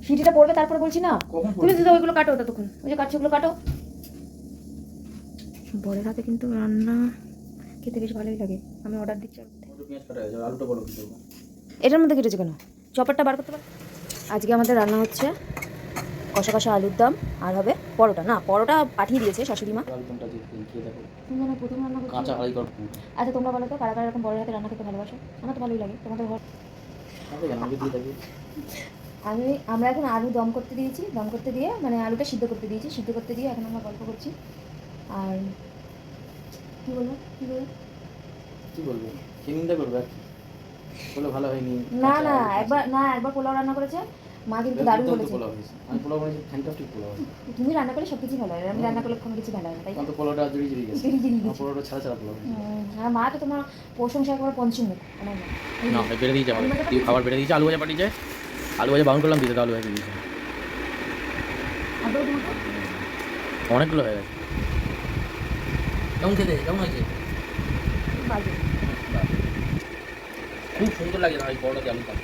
সিটিটা পড়বে তারপরে বলছি না। কখন তুমি পড়বে? তো ওইগুলো কাটো, ততক্ষণ ওই যে কাটছো ওগুলো কাটো। বরের হাতে কিন্তু রান্না খেতে বেশ ভালোই লাগে। আমি অর্ডার দিচ্ছি। ওটা পেঁয়াজ কাটা আছে, আলুটা বলো কি করবো? এটার মধ্যে কেটেছে কেন? চপারটা বার করতে পার। আজকে আমাদের রান্না হচ্ছে কষা কষা আলুর দম, আর হবে পরোটা। না, পরোটা পাঠিয়ে দিয়েছে শাশুড়ি মা। আলুদমটা যে খেয়ে দেখো, তুমি জানো প্রথম রান্না করছি। কাঁচা হাঁড়ি কর পুরো। আচ্ছা তোমরা বলো তো কারা কারা এরকম বড়ের হাতে রান্না খেতে ভালোবাসো? আমার তো ভালোই লাগে। তোমাদের ঘর হবে কেন, আমি দিয়ে থাকি। আমরা এখন আলু দম করতে দিয়েছি, দম করতে দিয়ে মানে আলুটা সিদ্ধ করতে দিয়েছি, সিদ্ধ করতে দিয়ে এখন আমরা গল্প করছি। আর কী বলবো কী বলবো কি বলবো, খেয়ে নিন্দা করবে আর কি? বলে ভালো হয়নি। না না, একবার পোলাও রান্না করেছে মা, কিন্তু দারুণ বলেছে। পোলাও হয়েছে, আমি পোলাও বানিয়েছি, ফ্যান্টাস্টিক পোলাও হয়েছে। তুমি রান্না করলে সব কিছুই ভালো হয়, আমি রান্না করলে কোনো কিছু ভালো হয় না, তাই না? আমার তো পোলাওটা জড়িয়ে জড়িয়ে গেছে, জড়িয়ে জড়িয়ে আমার গেছে। পোলাওটা ছাড়া ছাড়া পোলাও হয়েছে। আর মা তো তোমার প্রশংসা করে পঞ্চমুখ আমার মা। না বেড়ে দিয়েছে আমাকে, তুই খাবার বেড়ে দিয়েছে, আলু ভাজা পাঠিয়েছে, আলু ভাজা বারণ করলাম দিতে, তো আলু ভাজা দিয়েছে আদৌ তোমাকে অনেকগুলো হয়ে গেছে। কেমন খেতে, কেমন হয়েছে? বাজে। খুব সুন্দর লাগে না ওই পরোটা দিয়ে আলু খাবে।